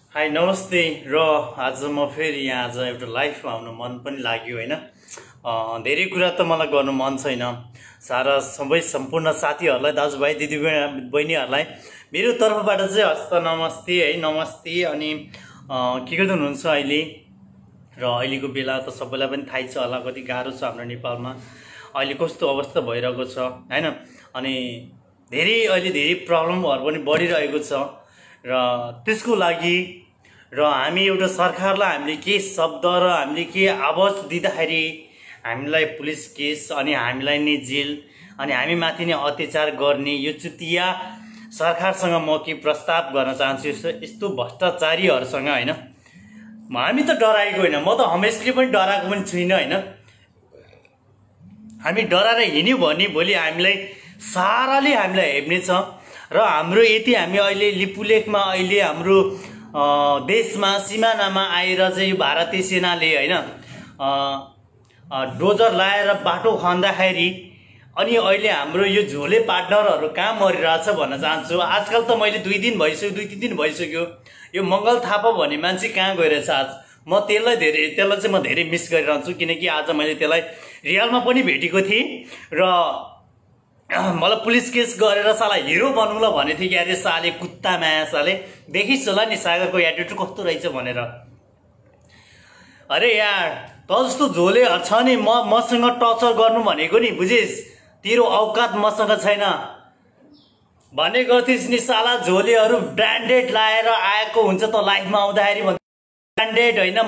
High नमस्ते। र आज म फेरि यहाँ आज एउटा लाइफमा आउनु मन पनि लाग्यो होइन। धेरै कुरा त मलाई गर्नु मन छैन। सारा सबै सम्पूर्ण साथीहरूलाई, दाजुभाइ दिदीबहिनीहरूलाई मेरो तर्फबाट चाहिँ हस्त नमस्ते है, नमस्ते। अनि के गर्दै हुनुहुन्छ अहिले? र अहिलेको बेला त सबैलाई पनि थाहै छ होला कति गाह्रो छ हाम्रो नेपालमा अहिले कस्तो अवस्था भइरहेको छ होइन। अनि अहिले धेरै प्रब्लमहरू पनि बढिरहेको छ र त्यसको लागि हामी एउटा सरकारलाई हामीले के शब्द र हामीले के आवाज दिँदाखेरि हामीलाई पुलिस केस अनि हामीलाई नै जेल अनि हामी माथि नै अत्याचार गर्ने यो चुतिया सरकारसँग म के प्रस्ताव गर्न चाहन्छु। यस्तो भ्रष्टाचारीहरूसँग होइन, हामी त डराएको होइन, म त हमेसले पनि डराएको पनि छुइनँ होइन। हामी डराएर हिँड्यो भने भोलि हामीलाई साराले हामीलाई हेर्नेछ। र हाम्रो यति हामी अहिले लिपुलेखमा अहिले हाम्रो देशमा सिमानामा आएर चाहिँ भारतीय सेनाले होइन डोजर लाएर बाटो खन्दाखेरि अनि अहिले हाम्रो यो झोले पार्टनरहरू कहाँ मरिरहेछ भन्न चाहन्छु। आजकल त मैले 2-3 दिन भइसक्यो यो मङ्गल थापा भन्ने मान्छे कहाँ गइरहेछ। आज म त्यसलाई चाहिँ म धेरै मिस गरिरहन्छु, किनकि आज मैले त्यसलाई रियलमा पनि भेटेको थिएँ र मलाई पुलिस केस गरेर साला हिरो बन्नुला भन्ने थियो। यार साले कुत्ता माया साले देखिस् होला नि सागरको एटिट्युड कस्तो रहेछ भनेर। अरे यार त जस्तो झोलेहरू छ नि मसँग टर्चर गर्नु भनेको नि बुझिस्, तेरो औकात मसँग छैन भन्ने गर्थिस् नि। साला झोलेहरू ब्रान्डेड लाएर आएको हुन्छ त लाइफमा आउँदाखेरि ब्रान्डेड होइन,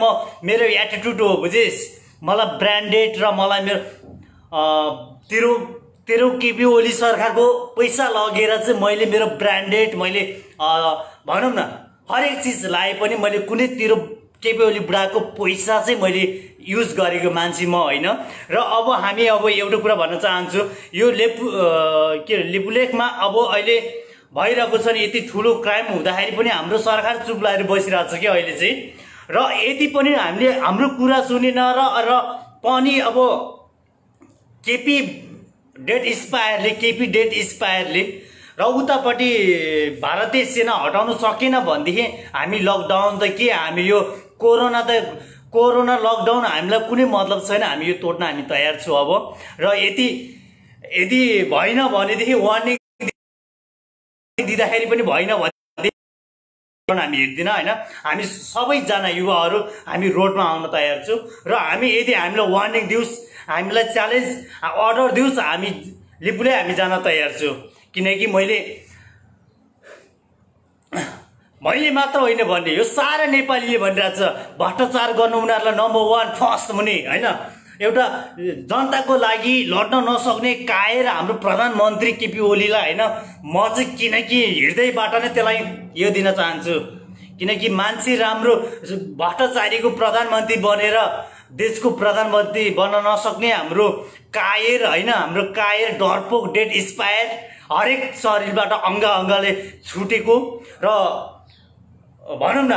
मेरो एटिट्युड हो बुझिस्। मलाई ब्रान्डेड र मलाई मेरो तेरो केपी ओली सरकारको पैसा लगेर चाहिँ मैले मेरो ब्रान्डेड मैले भनौँ न हरेक चिज लाए पनि मैले कुनै तेरो केपी ओली बुढाको पैसा चाहिँ मैले युज गरेको मान्छे म होइन। र अब हामी एउटा कुरा भन्न चाहन्छु, यो लिपुलेखमा अब अहिले भइरहेको छ नि यति ठुलो क्राइम हुँदाखेरि पनि हाम्रो सरकार चुप लाएर बसिरहेको छ कि अहिले चाहिँ। र यति पनि हामीले हाम्रो कुरा सुनेन र पनि अब केपी डेट एक्सपायरले र उतापट्टि भारतीय सेना हटाउन सकेन भनेदेखि हामी लकडाउन त के, हामी यो कोरोना लकडाउन हामीलाई कुनै मतलब छैन, हामी यो तोड्न हामी तयार छौँ अब। र यदि भएन भनेदेखि वार्निङ दिँदाखेरि पनि भएन भने हामी हेर्दैन होइन। हामी सबैजना युवाहरू हामी रोडमा आउन तयार छौँ र यदि हामीलाई वार्निङ दियोस्, हामीलाई च्यालेन्ज अर्डर दियोस्, हामी लिपुले हामी जान तयार छौँ। किनकि मैले मात्र होइन भन्ने, यो सारा नेपालीले भनिरहेको छ भ्रष्टाचार गर्नु उनीहरूलाई नम्बर 1 फर्स्ट हुने होइन। एउटा जनताको लागि लड्न नसक्ने कायर हाम्रो प्रधानमन्त्री केपी ओलीलाई होइन म चाहिँ किनकि हृदयबाट नै त्यसलाई यो दिन चाहन्छु। किनकि मान्छे राम्रो भ्रष्टाचारीको प्रधानमन्त्री बनेर देशको प्रधानमन्त्री बन्न नसक्ने हाम्रो कायर होइन, हाम्रो कायर डरपोक डेट एक्सपायर हरेक शरीरबाट अङ्गले छुटेको र भनौँ न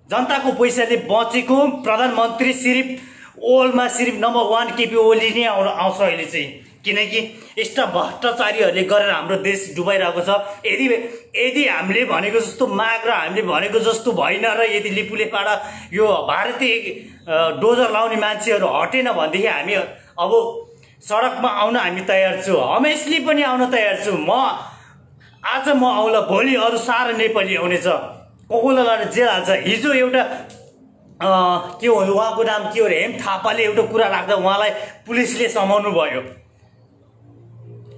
जनताको पैसाले बचेको प्रधानमन्त्री सिर्फ नम्बर 1 केपी ओली नै आउँछ अहिले चाहिँ। किनकि यस्ता भ्रष्टाचारीहरूले गरेर हाम्रो देश डुबाइरहेको छ। यदि हामीले भनेको जस्तो माग र हामीले भनेको जस्तो भएन र यदि लिपुलेखबाट यो भारतीय डोजर लाउने मान्छेहरू हटेन भनेदेखि हामी अब सडकमा आउन हामी तयार छौँ, हमेसली पनि आउन तयार छु। आज म आउला, भोलि अरू सारा नेपाली आउनेछ, कोकोला लाएर जेल हाल्छ। हिजो एउटा के हो उहाँको नाम के हो रे, हेम थापाले एउटा कुरा राख्दा उहाँलाई पुलिसले समाउनु भयो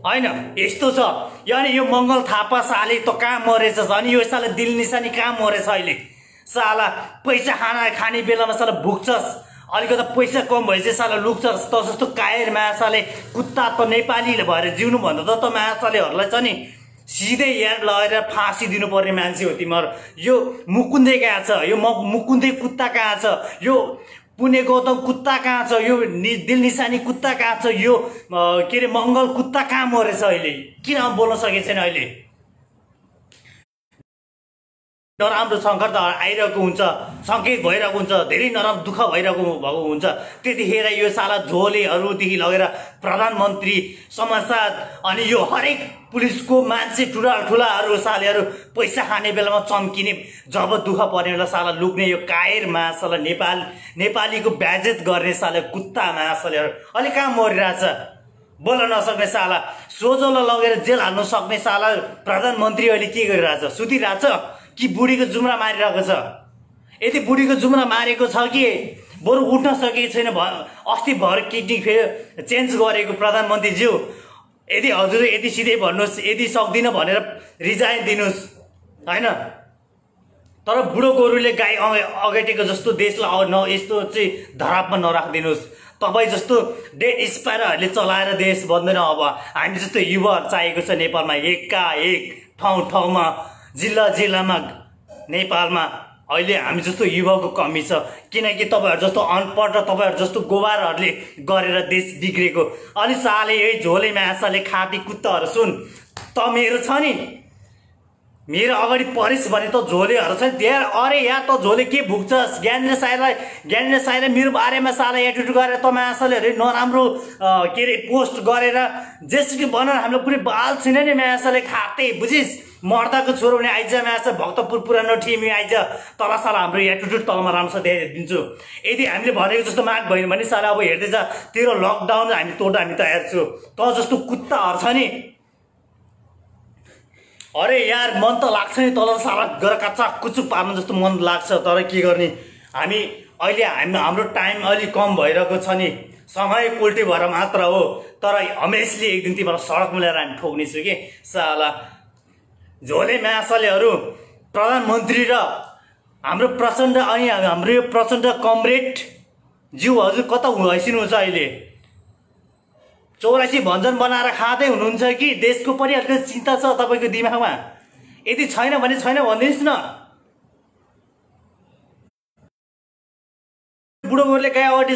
होइन। यस्तो छ यानि यो मङ्गल थापा साले त कहाँ मरेछ अनि यो साले दिल निशानी कहाँ मरेछ अहिले। साला पैसा खाने बेलामा साला भुक्छस्, अलिकति पैसा कम भएपछि साला लुक्छस्। त जस्तो कायर माछाले कुत्ता त नेपाली भएर जिउनु भन्दा त माछालेहरूलाई छ नि सिधै यार लगेर फाँसी दिनुपर्ने मान्छे हो तिमीहरू। यो मुकुन्दे कहाँ छ, यो मुकुन्दे कुत्ता कहाँ छ, यो पुणे गौतम कुत्ता कहाँ छ, यो दिल निशानी कुत्ता कहाँ छ, यो के अरे मङ्गल कुत्ता कहाँ मरेछ अहिले, किन बोल्न सकेको छैन अहिले। नराम्रो सङ्कट आइरहेको हुन्छ, सङ्केत भइरहेको हुन्छ, धेरै नराम्रो दुःख भइरहेको भएको हुन्छ। त्यतिखेर यो साला झोलेहरूदेखि लगेर प्रधानमन्त्री समाजवाद अनि यो हरेक पुलिसको मान्छे ठुलाठुलाहरू सालेहरू पैसा खाने बेलामा चम्किने, जब दुःख पर्ने बेला साला लुक्ने यो कायर महासाला नेपालीको बेइज्जत गर्ने साले कुत्ता महासालेहरू अहिले कहाँ मरिरहेछ? बोल्न नसक्ने साला, सोझोलाई लगेर जेल हाल्नु सक्ने साला प्रधानमन्त्री अहिले के गरिरहेछ? सुतिरहेछ कि बुढीको जुम्रा मारिरहेको छ? यदि बुढीको जुम्रा मारेको छ कि बरु उठ्न सकेको छैन, अस्ति भर किडनी फेरि चेन्ज गरेको प्रधानमन्त्रीज्यू, यदि हजुर यदि सिधै भन्नुहोस्, यदि सक्दिनँ भनेर रिजाइन दिनुहोस् होइन। तर बुढो गोरुले गाई अगेटेको जस्तो देशलाई यस्तो चाहिँ धरापमा नराखिदिनुहोस्। तपाईँ जस्तो डेट स्पायरहरूले चलाएर देश बन्दैन। अब हामी जस्तो युवाहरू चाहिएको छ नेपालमा, एकाएक ठाउँमा जिल्लामा नेपालमा अहिले हामी जस्तो युवाको कमी छ। किनकि तपाईँहरू जस्तो अनपढ र तपाईँहरू जस्तो गोबारहरूले गरेर देश बिग्रेको। अनि साले यही झोले माछाले खाती कुत्ताहरू सुन, त मेरो छ नि, मेरो अगाडि परिस् भने त झोलेहरू छ नि। अरे यार त झोले के भुक्छस्? ज्ञानेन्द्र साईलाई मेरो बारेमा साला एटिट्युड गरेर त माछाले नराम्रो के अरे पोस्ट गरेर जेसुकै बनाएर हामीलाई पुरै बाल छैन नि माछाले खाते, बुझिस्? मर्दाको छोरो भने आइज माछा, भक्तपुर पुरानो टिमी आइज, तल साला हाम्रो एटिट्युड तलमा राम्रो छ दिन्छु। यदि हामीले भनेको जस्तो माग भएन भने साला अब हेर्दै जा, तेरो लकडाउन हामी तोड्न हामी तयार छु। त जस्तो कुत्ताहरू छ नि, अरे यार मन त लाग्छ नि, तल साला गएर काचा कुचुक पार्नु जस्तो मन लाग्छ। तर के गर्ने, हामी अहिले हाम्रो टाइम अलि कम भइरहेको छ नि, समय उल्टी भएर मात्र हो। तर हमेसले एक दिन तिमीलाई सडक मिलाएर हामी ठोक्नेछु कि साला झोले मासलेहरू। प्रधानमन्त्री र हाम्रो प्रचण्ड अनि हाम्रो यो प्रचण्ड कमरेड ज्यू हजुर कता भइसिनुहुन्छ अहिले? 84 भञ्जन बनाएर खाँदै हुनुहुन्छ कि देशको पनि अलिकति चिन्ता छ तपाईँको दिमागमा? यदि छैन भने छैन भनिदिनुहोस् न। बुढोहरूले गए अगाडि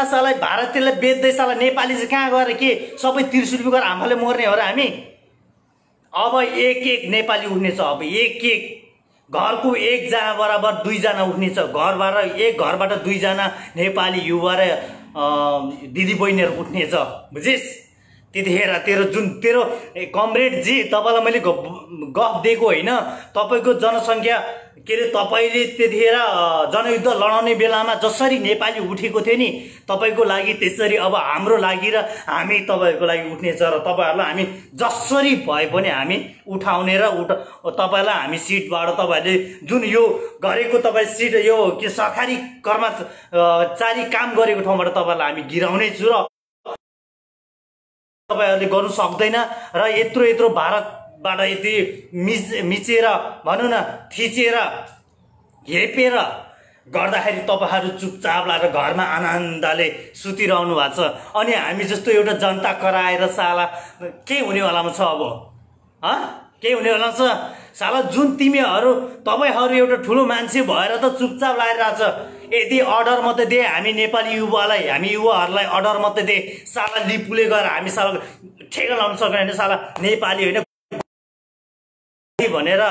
साला भारतीयलाई बेच्दै साला नेपाली चाहिँ कहाँ गएर के सबै 30 रुपियाँ गरेर हामीले मर्ने हो र हामी? अब एक नेपाली उठ्नेछ। अब एक घरको 1 जना बराबर 2 जना उठ्नेछ। घरबाट 2 जना नेपाली युवा र दिदी बहिनीहरू उठ्नेछ, बुझिस्? त्यतिखेर तेरो कमरेड जी, तपाईँलाई मैले गफ दिएको होइन। तपाईँको जनसङ्ख्या के अरे, तपाईँले त्यतिखेर जनयुद्ध लडाउने बेलामा जसरी नेपाली उठेको थियो नि तपाईँको लागि, त्यसरी अब हाम्रो लागि र हामी तपाईँहरूको लागि उठ्नेछ। र तपाईँहरूलाई हामी जसरी भए पनि हामी उठाउने र तपाईँलाई हामी सिटबाट तपाईँहरूले जुन यो गरेको तपाईँ सिट यो के सरकारी कर्मचारी काम गरेको ठाउँबाट तपाईँहरूलाई हामी गिराउने छु र तपाईँहरूले गर्नु सक्दैन। र यत्रो भारतबाट यति मिचेर भनौँ न थिचेर हेपेर गर्दाखेरि तपाईँहरू चुपचाप लागेर घरमा आनन्दले सुतिरहनु भएको छ। अनि हामी जस्तो एउटा जनता कराएर साला के हुनेवालामा छ अब? के हुनेवाला छ साला? जुन तपाईँहरू एउटा ठुलो मान्छे भएर त चुपचाप लागिरहेछ। यदि अर्डर मात्रै दे हामी नेपाली युवालाई, हामी युवाहरूलाई अर्डर मात्रै दे, साला लिपुले गएर हामी साला ठेगा लाउन सक्दैन। साला नेपाली होइन भनेर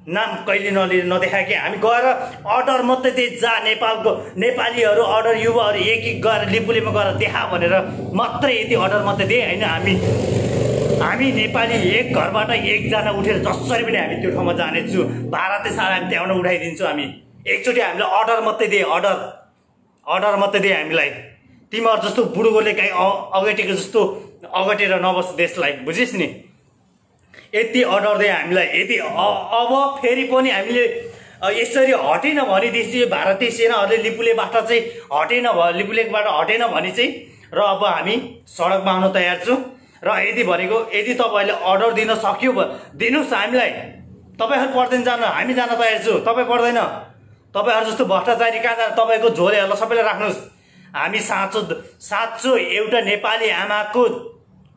नाम कहिले नदेखा कि हामी गएर अर्डर मात्रै दे, जा नेपालीहरू अर्डर युवाहरू एक गएर लिपुलेमा गएर देखा भनेर मात्रै यति अर्डर मात्रै दे होइन। हामी नेपाली एक घरबाट 1 जना उठेर जसरी पनि हामी त्यो ठाउँमा जानेछु। भारतले साला हामी त्यहाँ उठाइदिन्छौँ। हामी एकचोटि हामीलाई अर्डर मात्रै दे, अर्डर मात्रै दे हामीलाई। तिमीहरू जस्तो बुढोले गाई अगटेको जस्तो अगटेर नबस् देशलाई, बुझिस् नि? यति अर्डर दे हामीलाई। यदि अब फेरि पनि हामीले यसरी हटेन भनेदेखि भारतीय सेनाहरूले लिपुलेबाट चाहिँ लिपुलेबाट हटेन भने चाहिँ र अब हामी सडकमा आउन तयार छौँ। र यदि तपाईँहरूले अर्डर दिन सक्यो दिनुहोस् हामीलाई। तपाईँहरू पर्दैन जान, हामी जान तयार छु। तपाईँ पर्दैन। तपाईँहरू जस्तो भ्रष्टाचारी कहाँ जानु? तपाईँको झोलेहरूलाई सबैलाई राख्नुहोस्। हामी साँचो एउटा नेपाली आमाको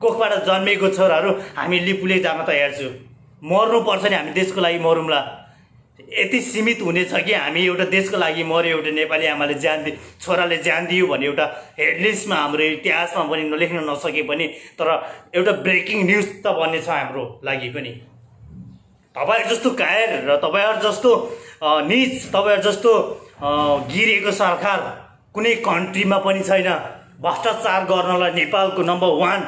कोखबाट जन्मेको छोराहरू हामी लिपुले जान तयार छु। मर्नुपर्छ नि, हामी देशको लागि मरौँला। यति सीमित हुनेछ कि हामी एउटा देशको लागि मऱ्यो, एउटा नेपाली आमाले छोराले ज्यान दियो भने एउटा हेडलिस्टमा हाम्रो इतिहासमा पनि लेख्न नसके पनि तर एउटा ब्रेकिङ न्युज त बन्ने छ हाम्रो लागि पनि। तपाईहरु जस्तो कायर र तपाईहरु जस्तो नीच, तपाईहरु जस्तो गिरेको सरकार कुनै कन्ट्रीमा पनि छैन। भ्रष्टाचार गर्नलाई नेपालको नम्बर 1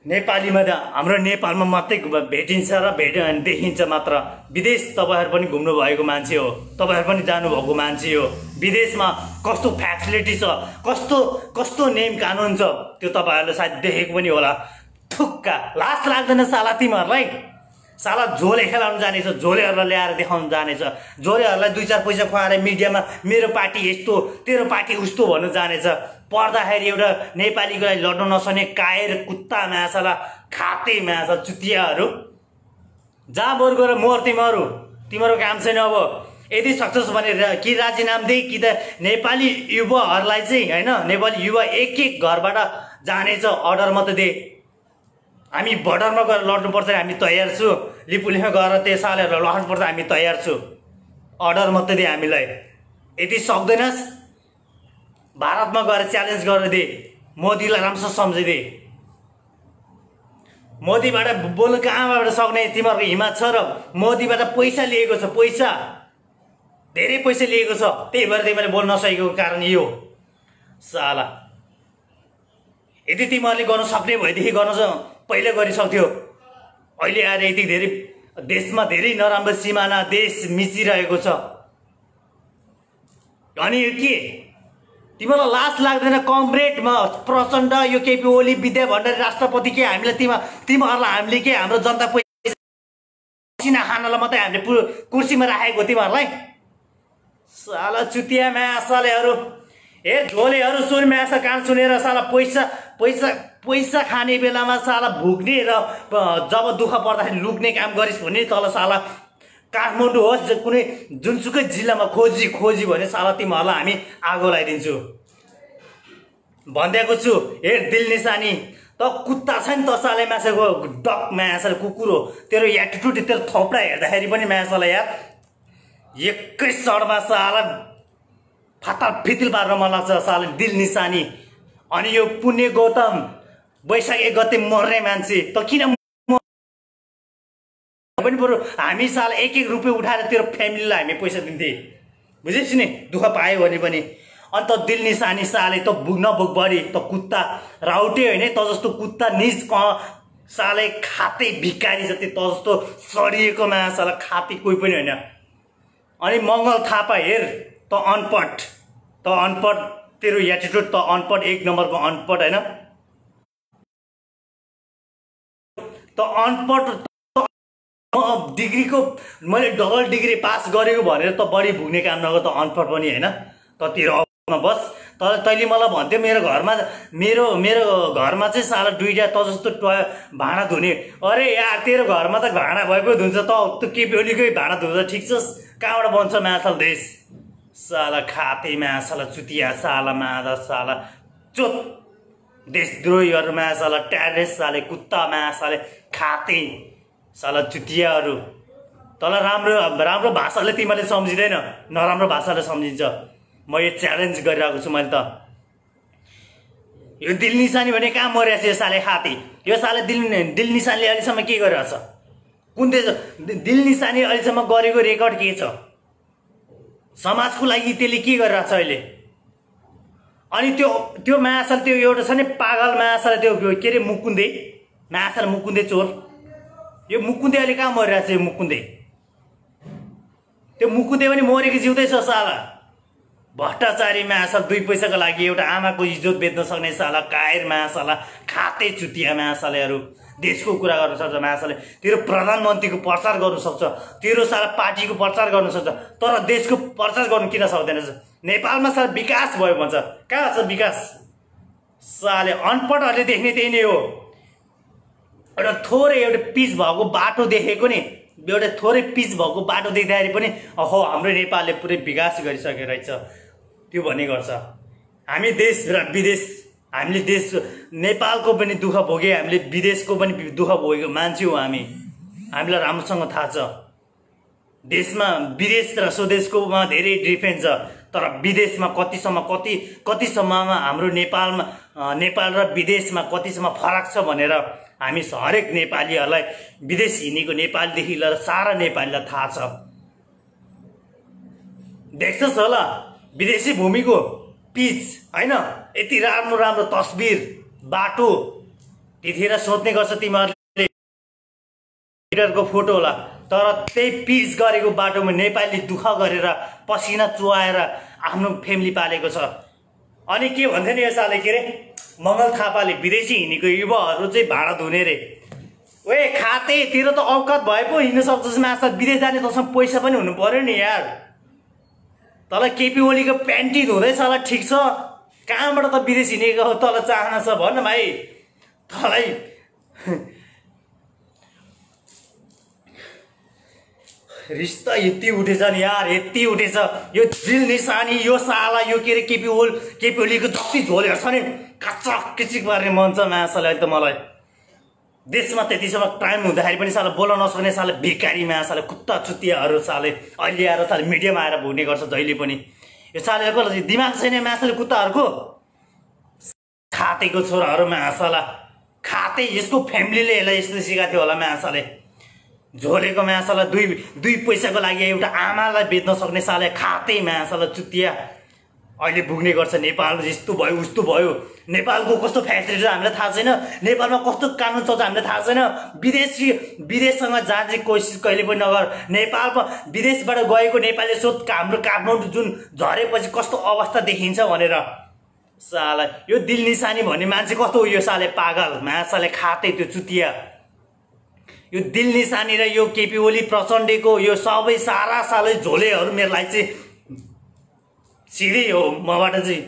नेपालीमा त हाम्रो नेपालमा मात्रै भेटिन्छ र देखिन्छ मात्र। विदेश तपाईहरु पनि घुम्नु भएको मान्छे हो, तपाईहरु पनि जानु भएको मान्छे हो। विदेशमा कस्तो फ्यासिलिटी छ, कस्तो कस्तो नियम कानुन छ त्यो तपाईहरुले सायद देखेको पनि होला। थुक्का लाज लाग्दैन साला तिमीहरुलाई? साला झोले खेलाउन जानेछ, झोलेहरुलाई ल्याएर देखाउन जानेछ, झोलेहरुलाई 2-4 पैसा खुवाएर मिडियामा मेरो पार्टी यस्तो तेरो पार्टी उस्तो भन्नु जानेछ। पर्दाखेरि एउटा नेपालीको लागि लड्न नसक्ने कायर कुत्ता माछाला खाते माछा चुतियाहरू जा बोर गएर मोर तिम्रो काम छैन। अब यदि सक्सेस भने कि राजीनामा दे कि त नेपाली युवाहरूलाई चाहिँ हैन, नेपाली युवा एक घरबाट जानेछ अर्डर मात्र दे। हामी बर्डरमा गएर लड्नुपर्छ, हामी तयार छु। लिपुलेखमा गएर त्यो सालहरुलाई लड्नुपर्छ, हामी तयार छु। अर्डर मात्र दे हामीलाई। यदि सक्दैनस् भारतमा गएर च्यालेन्ज गरेर दे, मोदीलाई राम्रोसँग सम्झिदे। मोदीबाट बोल्न कहाँबाट सक्ने? तिमीहरूको हिम्मत छ र मोदीबाट पैसा लिएको छ, पैसा धेरै पैसा लिएको छ। त्यही भएर तिमीले बोल्न नसकेको कारण यो साला। यदि तिमीहरूले गर्न सक्ने भएदेखि गर्न पहिले गरिसक्थ्यो। अहिले आएर यति धेरै देशमा धेरै नराम्रो सिमाना देश मिचिरहेको छ। अनि यो के तिमीलाई लाज लाग्दैन? कमरेडमा प्रचण्ड, यो केपी ओली, विद्या भण्डारी राष्ट्रपति के हामीलाई तिमीहरूलाई हामीले के हाम्रो जनता पसिना खानलाई मात्रै हामीले कुर्सीमा राखेको तिमीहरूलाई? साला चुतिया मासालेहरू, हे झोलेहरू सुन मासा कान सुनेर साला पैसा खाने बेलामा साला भुक्ने र जब दुःख पर्दाखेरि लुक्ने काम गरिस् भने तल साला काठमाडौँ होस् कुनै जुनसुकै जिल्लामा खोजी भने साला तिमीहरूलाई हामी आगो लगाइदिन्छु भनिदिएको छु। हेर दिल निशानी त कुत्ता छ नि त साले माछाको डक माछा कुकुर हो। तेरो एटिट्युड तेरो थोपडा हेर्दाखेरि पनि माछालाई यार एकै सडमा साला फाटा फितिल पारेर मन लाग्छ साले दिल निशानी। अनि यो पुण्य गौतम वैशाख 1 गते मर्ने मान्छे त किन पनि बरु हामी साल 1-1 रुपियाँ उठाएर तेरो फ्यामिलीलाई हामी पैसा दिन्थे, बुझेस् नि? दुःख पायो भने पनि। अन्त दिल निशानी साले त नबुक बढी त कुत्ता राउटे होइन त जस्तो कुत्ता निज साले खाते भिकारी जति त जस्तो सडिएको माछाला खाते कोही पनि होइन। अनि मङ्गल थापा हेर त अनपढ तेरो एटिट्युड त अनपढ 1 नम्बरको अनपढ होइन त अनपढ। डिग्रीको मैले डबल डिग्री पास गरेको भनेर त बढी भुग्ने काम नगर त अनपढ पनि होइन त तेरो अफमा बस। तर तैँले मलाई भन्थ्यो मेरो घरमा चाहिँ साला 2टा त जस्तो भाँडा धुने। अरे यार तेरो घरमा त भाँडा भएको धुन्छ त केपी ओलीकै भाँडा धुन्छ ठिक छ? कहाँबाट बन्छ माछाल देश? साला खाते माछाला चुतिया साला माछा साला चोत देशद्रोहीहरू माछाला टेररिस्ट साले कुत्ता माछाले खाते साला चुतियाहरू। तँलाई राम्रो भाषाले तिमीले सम्झिँदैन, नराम्रो भाषाले सम्झिन्छ। म यो च्यालेन्ज गरिरहेको छु मैले त। यो दिल निशानी भने कहाँ मरेको छ यो साले खाते? यो साले दिल निशानीले अहिलेसम्म के गरिरहेछ? कुन दिल निशानी अहिलेसम्म गरेको रेकर्ड के छ? समाजको लागि त्यसले के गरिरहेछ अहिले? अनि त्यो माछाले त्यो एउटा छ नि पागल माछाले त्यो के अरे मुकुन्दे माछाले मुकुन्दे चोर, यो मुकुन्दे अहिले कहाँ मरिरहेछ? यो मुकुन्दे पनि मरेको जिउँदैछ साला। भ्रष्टाचारी माछा 2 पैसाको लागि एउटा आमाको इज्जत बेच्न सक्ने साला कायर माछाला खाते चुतिया माछालेहरू। देशको कुरा गर्न सक्छ माछाले, तेरो प्रधानमन्त्रीको प्रचार गर्नु सक्छ, तेरो साला पार्टीको प्रचार गर्न सक्छ, तर देशको प्रचार गर्नु किन सक्दैनस्? नेपालमा साला विकास भयो भन्छ, कहाँ छ विकास? साले अनपढहरूले देख्ने त्यही नै हो। एउटा थोरै एउटा पिच भएको बाटो देखेको नि, एउटा थोरै पिच भएको बाटो देख्दाखेरि पनि अहो हाम्रो नेपालले पुरै विकास गरिसकेको रहेछ त्यो भन्ने गर्छ। हामी देश र विदेश, हामीले देश नेपालको पनि दुःख भोगे, हामीले विदेशको पनि दुःख भोगेको मान्छे हो हामी। हामीलाई राम्रोसँग थाहा छ देशमा विदेश र स्वदेशकोमा धेरै डिफ्रेन्स छ, तर विदेशमा कतिसम्ममा हाम्रो नेपाल र विदेशमा कतिसम्म फरक छ भनेर हामी हरेक नेपालीहरूलाई विदेश हिँडेको नेपालदेखि लिएर सारा नेपालीलाई थाहा छ। देख्छस् होला विदेशी भूमिको पिच हैन, यति राम्रो राम्रो तस्बिर बाटो, त्यतिखेर सोध्ने गर्छ तिमीहरूले लिडरको फोटो होला, तर त्यही पिच गरेको बाटोमा नेपाली दुःख गरेर पसिना चुहाएर आफ्नो फ्यामिली पालेको छ। अनि के भन्थे नि यो साले के रे मङ्गल थापाले विदेशी हिँडेको युवाहरू चाहिँ भाडा धुने रे। ओए खाते तेरो त औकात भए पो हिँड्न सक्छस् माछा, विदेश जाने तसँग पैसा पनि हुनु पर्यो नि यार। तँलाई केपी ओलीको प्यान्टी धुँदैछ होला ठिक छ, कहाँबाट त विदेश हिँडेको तँलाई चाहना छ भन्न भाइ। तँलाई रिस त यति उठेछ नि यार, यति उठेछ। यो दिल निशानी यो साला यो के अरे केपी ओलीको जति झोलेहरू छ नि कचक किचिक पार्ने मन छ माछाले। अहिले त मलाई देशमा त्यतिसम्म टाइम हुँदाखेरि पनि साला बोल्न नसक्ने साले भिकारी माछाले कुत्ता चुतियाहरू साले अहिले आएर साले मिडियामा आएर भुक्ने गर्छ जहिले पनि। यो सालेको दिमाग छैन माछाले कुत्ताहरूको, खातेको छोराहरू माछाला खाते। यसको फ्यामिलीले यसलाई यस्तो सिकाएको थियो होला माछाले। झोलेको माछाला दुई पैसाको लागि एउटा आमालाई बेच्न सक्ने साले खाते माछाला चुतिया अहिले भुग्ने गर्छ। नेपाल यस्तो भयो उस्तो भयो, नेपालको कस्तो फ्यासिलिटी हामीलाई थाहा छैन, नेपालमा कस्तो कानुन चल्छ हामीलाई थाहा छैन। विदेशसँग जाने कोसिस कहिले पनि नगर। नेपालमा विदेशबाट गएको नेपालीले सोध हाम्रो काठमाडौँ जुन झरेपछि कस्तो अवस्था देखिन्छ भनेर। साला यो दिल निशानी भन्ने मान्छे कस्तो हो यो साले पागल माछाले खाते त्यो चुतिया। यो दिल निशानी र यो केपी ओली प्रचण्डको यो सबै सारा सालै झोलेहरू मेरो लागि चाहिँ सिधै हो मबाट चाहिँ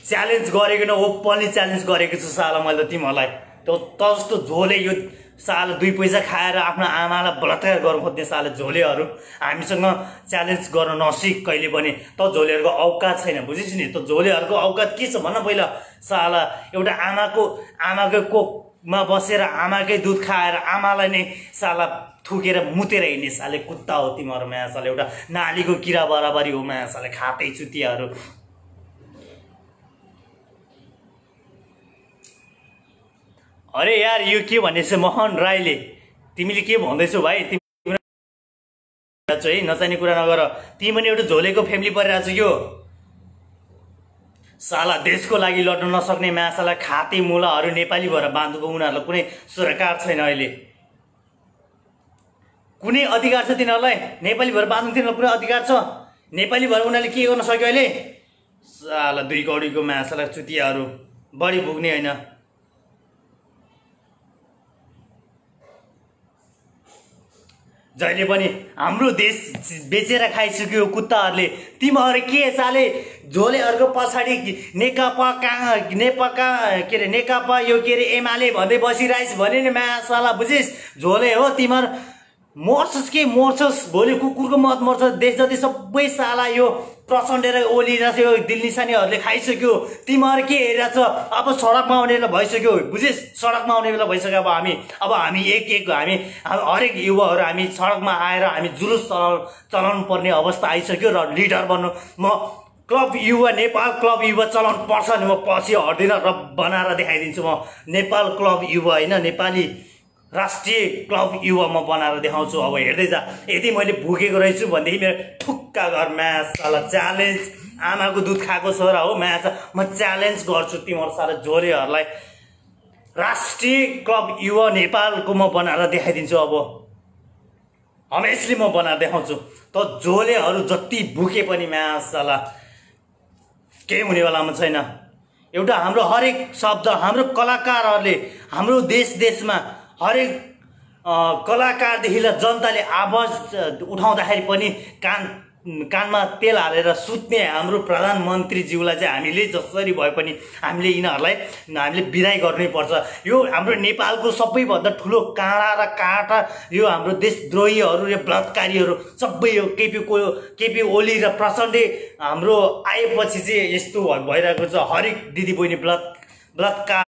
च्यालेन्ज गरेको न ओपनली च्यालेन्ज गरेको छु साला मैले त तिमीहरूलाई। त्यो जस्तो झोले यो साला दुई पैसा खाएर आफ्नो आमालाई बलात्कार गर्नु खोज्ने साला झोलेहरू हामीसँग च्यालेन्ज गर्न नसिक कहिले पनि। त झोलेहरूको औकात छैन बुझिस् नि। त झोलेहरूको औकात के छ भन्न पहिला। साला एउटा आमाको कोखमा बसेर आमाकै दुध खाएर आमालाई नै साला थुकेर मुतेर हिँड्ने साले कुत्ता हो तिमीहरू माछाले। एउटा नालीको किरा बराबरी हो माछाले खाते चुतियाहरू। अरे यार यो के भनेछ मोहन राईले, तिमीले के भन्दैछौ भाइ? तिमी है नचाहिने कुरा नगर। तिमी पनि एउटा झोलेको फ्यामिली परिरहेछ यो साला। देशको लागि लड्न नसक्ने माछालाई खाते मुलाहरू नेपाली भएर बाँधेको उनीहरूलाई कुनै सरकार छैन अहिले। कुनै अधिकार छ तिनीहरूलाई? नेपाली भएर बाँध्नु तिनीहरूलाई कुनै अधिकार छ? नेपाली भएर उनीहरूले के गर्न सक्यो अहिले? साला दुई कौडीको माछालाई चुतियाहरू बढी भुग्ने होइन। जहिले पनि हाम्रो देश बेचेर खाइसक्यो कुत्ताहरूले। तिमीहरू के साले झोलेहरूको पछाडि नेकपा के अरे नेकपा यो के अरे एमाले भन्दै बसिरहेछ भने नि माछाला बुझिस् झोले हो तिमीहरू। मर्छस् के मर्छस्, भोलि कुकुरको मत मर्छ। देश जति सबै साला यो प्रचण्ड र ओली र यो दिल निशानीहरूले खाइसक्यो। तिमीहरू के हेरिरहेछ? अब सडकमा आउने बेला भइसक्यो बुझिस्, सडकमा आउने बेला भइसक्यो। अब हामी हामी हरेक युवाहरू हामी सडकमा आएर हामी जुलुस चलाउनु पर्ने अवस्था आइसक्यो र लिडर बन्नु। म क्लब युवा नेपाल क्लब युवा चलाउनु पर्छ नि, म पछि हट्दिनँ र बनाएर देखाइदिन्छु। म नेपाल क्लब युवा होइन नेपाली राष्ट्रिय क्लब युवा म बनाएर देखाउँछु। अब हेर्दै जा। यदि मैले भुकेको रहेछु भनेदेखि मेरो ठुक्का घर माछाला च्यालेन्ज। आमाको दुध खाएको छोरा हो माछा, म च्यालेन्ज गर्छु तिमीहरू सारा झोलेहरूलाई। राष्ट्रिय क्लब युवा नेपालको म बनाएर देखाइदिन्छु। अब हमेसली म बनाएर देखाउँछु। त झोलेहरू जति भुके पनि माछाला केही हुनेवालामा छैन। एउटा हाम्रो हरेक शब्द हाम्रो कलाकारहरूले हाम्रो देशमा हरेक कलाकारदेखि जनताले आवाज उठाउँदाखेरि पनि कानमा तेल हालेर सुत्ने हाम्रो प्रधानमन्त्रीज्यूलाई चाहिँ हामीले जसरी भए पनि हामीले विदाय गर्नै पर्छ। यो हाम्रो नेपालको सबैभन्दा ठुलो काँडा र काँटा यो हाम्रो देशद्रोहीहरू र बलात्कारीहरू सबै यो केपी ओली र प्रचण्डे हाम्रो आएपछि चाहिँ यस्तो भइरहेको छ। हरेक दिदी बहिनी बलात्कार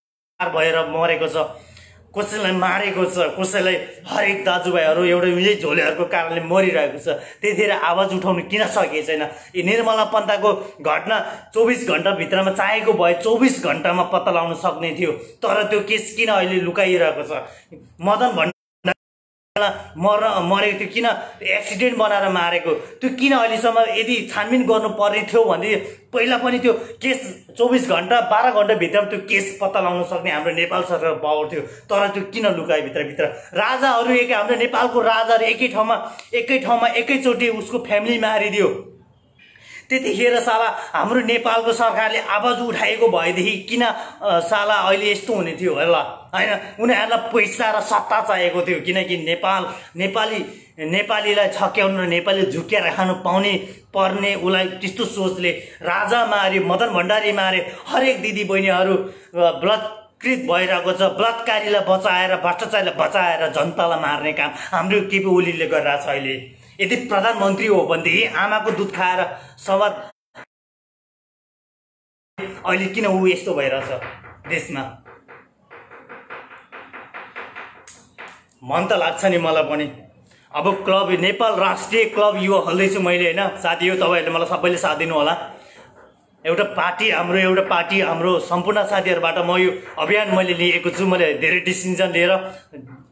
भएर मरेको छ। कसैलाई मारेको छ, कसैलाई हरेक दाजुभाइहरू एउटा यही झोलेहरूको कारणले मरिरहेको छ। त्यतिखेर आवाज उठाउनु किन सकेको छैन? यी निर्मला पन्थाको घटना 24 घण्टाभित्रमा चाहेको भए 24 घण्टामा पत्ता लगाउन सक्ने थियो, तर त्यो केस किन अहिले लुकाइरहेको छ? मदन भण्डारी मरेको थियो, किन एक्सिडेन्ट बनाएर मारेको त्यो किन अहिलेसम्म यदि छानबिन गर्नुपर्ने थियो भने पहिला पनि त्यो केस 24 घण्टा 12 घण्टाभित्रमा त्यो केस पत्ता लगाउन सक्ने हाम्रो नेपाल सरकार पावर थियो, तर त्यो किन लुकायो भित्रभित्र? राजाहरू हाम्रो नेपालको राजाहरू एकै ठाउँमा एकैचोटि उसको फ्यामिली मारिदियो। त्यतिखेर साला हाम्रो नेपालको सरकारले आवाज उठाएको भएदेखि किन साला अहिले यस्तो हुने थियो होला हैन? उनीहरूलाई पैसा र सत्ता चाहिएको थियो, किनकि नेपालीलाई छक्याउनु र नेपाली झुक्क्याएर खानु पर्ने उसलाई त्यस्तो सोचले राजा मार्यो, मदन भण्डारी मार्यो, हरेक दिदी बहिनीहरू बलात्कृत भइरहेको छ। बलात्कारीलाई बचाएर, भ्रष्टाचारीलाई बचाएर जनतालाई मार्ने काम हाम्रो केपी ओलीले गरिरहेछ अहिले। यदि प्रधानमन्त्री हो भनेदेखि आमाको दुध खाएर संवाद अहिले किन ऊ यस्तो भइरहेछ देशमा? मन त लाग्छ नि मलाई पनि। अब क्लब नेपाल राष्ट्रिय क्लब युवा खोल्दैछु मैले होइन साथीहरू, तपाईँहरूले मलाई सबैले साथ दिनु होला। एउटा पार्टी हाम्रो सम्पूर्ण साथीहरूबाट म यो अभियान मैले लिएको छु। मैले धेरै डिसिजन लिएर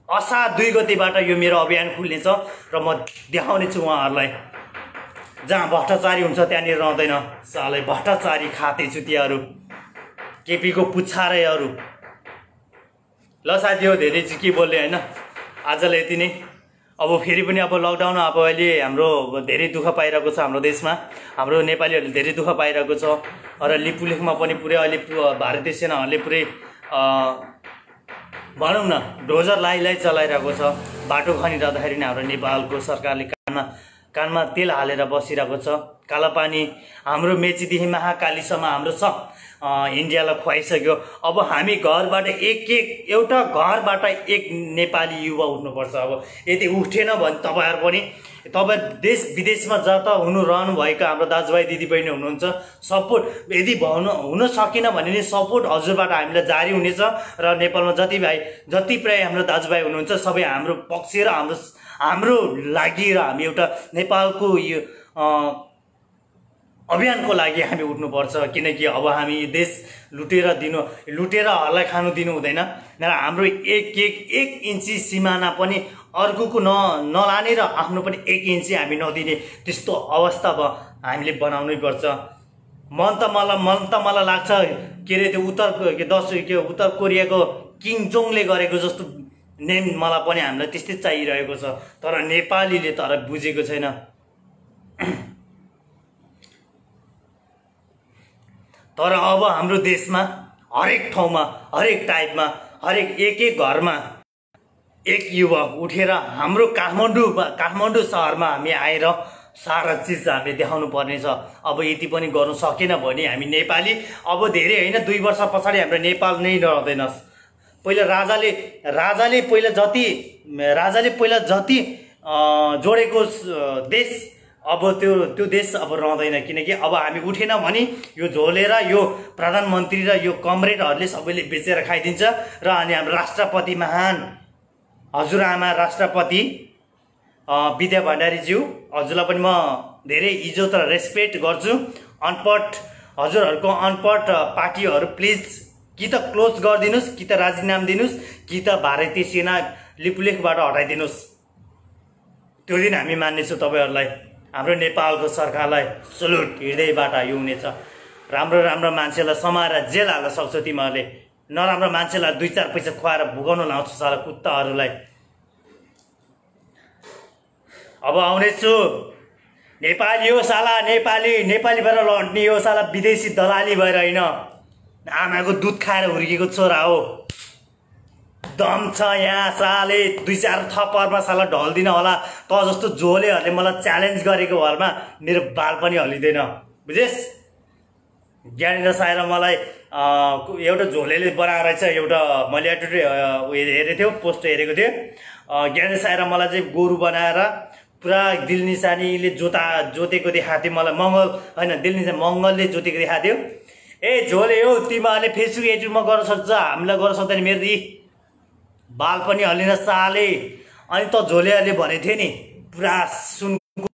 असार 2 गतेबाट यो मेरो अभियान खुल्नेछ र म देखाउने छु उहाँहरूलाई। जहाँ भ्रष्टाचारी हुन्छ त्यहाँनिर रहँदैन, सालै भ्रष्टाचारी खाते चुतियाहरू, केपीको पुच्छारेहरू। ल साथीहरू, धेरै चाहिँ के बोल्ने होइन, आजलाई यति नै। अब फेरि पनि अब लकडाउन अब अहिले हाम्रो धेरै दुःख पाइरहेको छ हाम्रो देशमा, हाम्रो नेपालीहरूले धेरै दुःख पाइरहेको छ र लिपुलेखमा पनि पुरै अहिले भारतीय सेनाहरूले पुरै भनौँ न डोजर लाई चलाइरहेको छ। बाटो खनिरहँदाखेरि नै हाम्रो नेपालको सरकारले कानमा तेल हालेर बसिरहेको छ। कालापानी हाम्रो मेचीदेखि महाकालीसम्म हाम्रो सब इन्डियालाई खुवाइसक्यो। अब हामी घरबाट एउटा घरबाट एक नेपाली युवा उठ्नुपर्छ। अब यदि उठेन भने तपाईँ देश विदेशमा जता रहनुभएका हाम्रो दाजुभाइ दिदीबहिनी हुनुहुन्छ, सपोर्ट यदि हुन सकेन भने नि सपोर्ट हजुरबाट हामीलाई जारी हुनेछ र नेपालमा जति प्राय हाम्रो दाजुभाइ हुनुहुन्छ सबै हाम्रो पक्ष र हाम्रो लागि र हामी एउटा नेपालको यो अभियानको लागि हामी उठ्नुपर्छ। किनकि अब हामी देश लुटेरहरूलाई खानु दिनु हुँदैन र हाम्रो एक इन्ची सिमाना पनि अर्कोको नलाने र आफ्नो पनि 1 इन्ची हामी नदिने त्यस्तो अवस्था हामीले बनाउनै पर्छ। मन त मलाई लाग्छ के अरे त्यो उत्तर कोरियाको किङ जोङले गरेको जस्तो नेम मलाई पनि हामीलाई त्यस्तै चाहिरहेको छ, तर नेपालीले तर बुझेको छैन। तर अब हाम्रो देशमा हरेक ठाउँमा, हरेक टाइपमा, हरेक एक घरमा एक युवा उठेर हाम्रो काठमाडौँ सहरमा हामी आएर सारा चिज हामीले देखाउनु पर्ने छ। अब यति पनि गर्नु सकेन भने हामी नेपाली अब धेरै होइन 2 वर्ष पछाडि हाम्रो नेपाल नै रहँदैन। पहिला राजाले पहिला जति जोडेको देश अब त्यो देश अब रहँदैन। किनकि अब हामी उठेन भने यो झोलेर यो प्रधानमन्त्री र यो कमरेडहरूले सबैले बेचेर खाइदिन्छ र अनि हाम्रो राष्ट्रपति महान हजुरआमा राष्ट्रपति विद्या भण्डारीज्यू, हजुरलाई पनि म धेरै इज्जत र रेस्पेक्ट गर्छु। हजुरहरूको अनपढ पार्टीहरू प्लिज कि त क्लोज गरिदिनुहोस्, कि त राजीनामा दिनुहोस्, कि त भारतीय सेना लिपुलेखबाट हटाइदिनुहोस्। त्यो दिन हामी मान्नेछौँ तपाईँहरूलाई। हाम्रो नेपालको सरकारलाई सल्युट, हृदयबाट यो हुनेछ। राम्रो मान्छेलाई समाएर जेल हाल्न सक्छ तिमीहरूले, नराम्रो मान्छेलाई 2-4 पैसा खुवाएर भुगाउन लाउँछ साला कुत्ताहरूलाई। अब आउनेछु नेपाली हो साला, नेपाली भएर लड्ने हो साला, विदेशी दलाली भएर होइन। आमाको दुध खाएर हुर्केको छोरा हो, दम छ यहाँ साले 2-4 थप्परमा साला ढल्दिन होला। त जस्तो झोलेहरूले मलाई च्यालेन्ज गरेको भरमा मेरो बाल पनि हल्लिँदैन, बुझेस्? ज्ञानेन्द्र साएर मलाई एउटा झोलेले बनाएर चाहिँ एउटा मैले हेरेको थियो, पोस्ट हेरेको थिएँ। ज्ञानेन्द्र साएर मलाई चाहिँ गोरु बनाएर पुरा दिल निशानीले जोतेको देखाएको थियो मलाई। मङ्गलले जोतेको देखाएको थियो। ए झोले हो, तिमीहरूले फेसबुक युट्युबमा गर्न सक्छ, हामीलाई गर्न सक्दैन। मेरो बाल पनि हल्लिन साले। अनि त झोलेहरूले भनेको थियो नि पुरा सुनको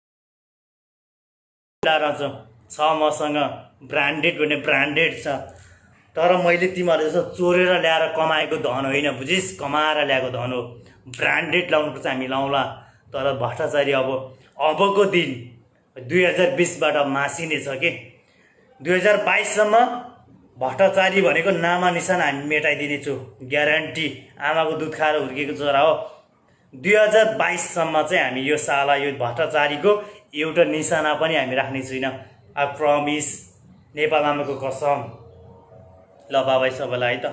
रहन्छ छ मसँग, ब्रान्डेड भने ब्रान्डेड छ। तर मैले तिमीहरू जस्तो चोरेर ल्याएर कमाएको धन होइन, बुझिस्, कमाएर ल्याएको धन हो। ब्रान्डेड लाउनुपर्छ, हामी लाउँला। तर भ्रष्टाचारी अबको दिन 2020बाट मासिनेछ के। 2022सम्म भ्रष्टाचारी भनेको नामा निशान हामी मेटाइदिनेछु, ग्यारेन्टी। आमाको दुध खाएर हुर्केको छोरा हो। 2022सम्म चाहिँ हामी यो साला यो भ्रष्टाचारीको एउटा निशाना पनि हामी राख्ने छैन। आई प्रमिस, नेपाल आमाको कसम। ल बाबाई सबैलाई है त।